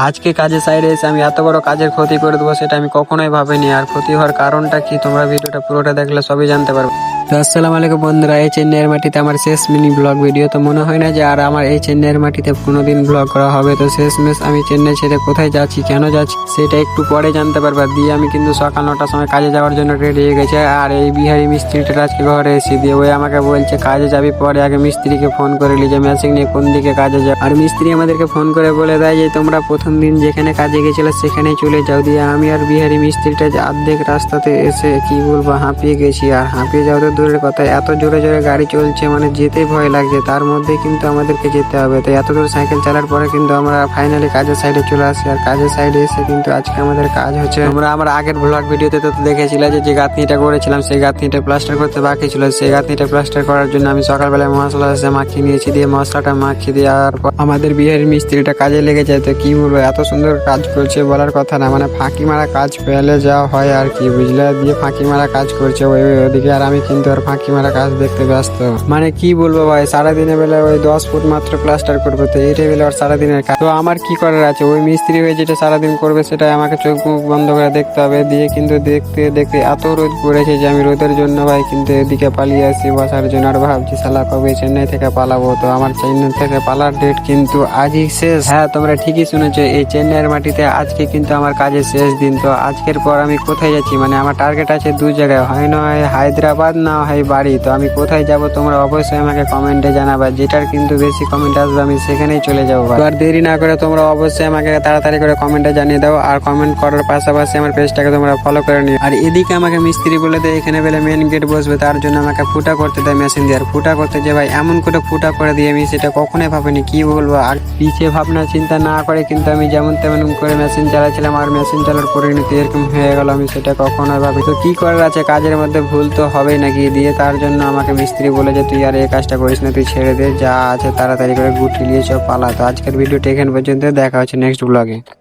আজকে কাজের সাইডে এসে আমি এত বড় কাজের ক্ষতি করে দেবো সেটা আমি কখনোই ভাবিনি। আর ক্ষতি হওয়ার কারণটা কি তোমরা ভিডিওটা পুরোটা দেখলে সবই জানতে পারবে। তো আসসালামু আলাইকুম বন্ধুরা, এই চেন্নাইয়ের মাটিতে আমার শেষ মিনি ব্লগ ভিডিও। তো মনে হয় না যে আর আমার এই চেন্নাইয়ের মাটিতে কোনোদিন ব্লগ করা হবে। তো শেষমেশ আমি চেন্নাই ছেড়ে কোথায় যাচ্ছি, কেন যাচ্ছি সেটা একটু পরে জানতে পারবা। দিয়ে আমি কিন্তু সকাল 9টার সময় কাজে যাওয়ার জন্য রেডি হয়ে গেছে। আর এই বিহারি মিস্ত্রিটা আজকে ঘরে এসে দিয়ে ওই আমাকে বলছে কাজে যাবি, পরে আগে মিস্ত্রিকে ফোন করে লি যে মেশিন নিয়ে কোন দিকে কাজে যাও। আর মিস্ত্রি আমাদেরকে ফোন করে বলে দেয় যে তোমরা প্রথম দিন যেখানে কাজে গেছিলে সেখানেই চলে যাও। দিয়ে আমি আর বিহারি মিস্ত্রিটা যে অর্ধেক রাস্তাতে এসে কি বলবো হাঁপিয়ে গেছি। আর হাঁপিয়ে যাওয়া তো দূরের কথা, এত জোরে জোরে গাড়ি চলছে মানে যেতে ভয় লাগছে, তার মধ্যে কিন্তু আমাদেরকে যেতে হবে। তো এত দূর সাইকেল চালার পরে কিন্তু আমরা ফাইনালি কাজের সাইডে চলে আসি। আর কাজের সাইডে এসে কিন্তু আজকে আমাদের কাজ হচ্ছে, আমরা আমার আগের ব্লগ ভিডিওতে তো দেখেছিলাম যে গাঁথনিটা করেছিলাম, সেই গাঁথনিটা প্লাস্টার করতে বাকি ছিল। সেই গাঁথনিটা প্লাস্টার করার জন্য আমি সকালবেলায় মশলা এসে মাখিয়ে নিয়েছি। দিয়ে মশলাটা মাখিয়ে দেওয়ার পর আমাদের বিহারি মিস্ত্রিটা কাজে লেগে যায়। তো কি বলবো, এত সুন্দর কাজ করছে বলার কথা না, মানে ফাঁকি মারা কাজ পেলে যা হয় আর কি বুঝলে। দিয়ে ফাঁকি মারা কাজ করছে ওইদিকে, আর আমি কিন্তু আর ফাঁকি মারা কাজ দেখতে ব্যস্ত। মানে কি বলবো ভাই, সারাদিনের বেলা ওই 10 ফুট মাত্র প্লাস্টার করবে, তো এইটাই বেলা আর সারাদিনের কাজ। তো আমার কি করার আছে, ওই মিস্ত্রি হয়ে যেটা সারাদিন করবে সেটাই আমাকে চোখ মুখ বন্ধ করে দেখতে হবে। দিয়ে কিন্তু দেখতে দেখতে এত রোদ পড়েছে যে আমি রোদের জন্য ভাই কিন্তু এদিকে পালিয়ে আসি বসার জন্য। আর ভাবছি শালা কবে চেন্নাই থেকে পালাবো। তো আমার চেন্নাই থেকে পালার ডেট কিন্তু আজই শেষ। হ্যাঁ তোমরা ঠিকই শুনেছো, এই চেন্নাইয়ের মাটিতে আজকে কিন্তু আমার কাজের শেষ দিন। তো আজকের পর আমি কোথায় যাচ্ছি, মানে আমার টার্গেট আছে দু জায়গায়, হয় নয় হায়দ্রাবাদ না হয় বাড়ি। তো আমি কোথায় যাব তোমরা অবশ্যই আমাকে কমেন্টে জানাবা, যেটার কিন্তু বেশি কমেন্ট আসবে আমি সেখানেই চলে যাবো। আর দেরি না করে তোমরা অবশ্যই আমাকে তাড়াতাড়ি করে কমেন্টে জানিয়ে দাও। আর কমেন্ট করার পাশাপাশি আমার পেজটাকে তোমরা ফলো করে নিও। আর এদিকে আমাকে মিস্ত্রি বলে দেয় এখানে বেলে মেন গেট বসবে, তার জন্য আমাকে ফুটা করতে দেয় মেশিন দিয়ে। আর ফুটা করতে যে ভাই এমন করে ফুটা করে দিয়ে আমি সেটা কখনোই ভাবিনি, কি বলবো। আর পিছিয়ে ভাবনা চিন্তা না করে কিন্তু আমি যেমন তেমন করে মেশিন চালাচ্ছিলাম, আর মেশিন চালার পরিণতি এরকম হয়ে গেল, আমি সেটা কখনোই ভাবি। তো কি করার আছে, কাজের মধ্যে ভুল তো হবেই নাকি। দিয়ে তার জন্য আমাকে মিস্ত্রি বলে যে তুই আর এই কাজটা করিস না, তুই ছেড়ে দে, যা আছে তাড়াতাড়ি করে গুটি নিয়ে সব পালা। তো আজকের ভিডিওটা এখানে পর্যন্ত, দেখা হচ্ছে নেক্সট ব্লগে।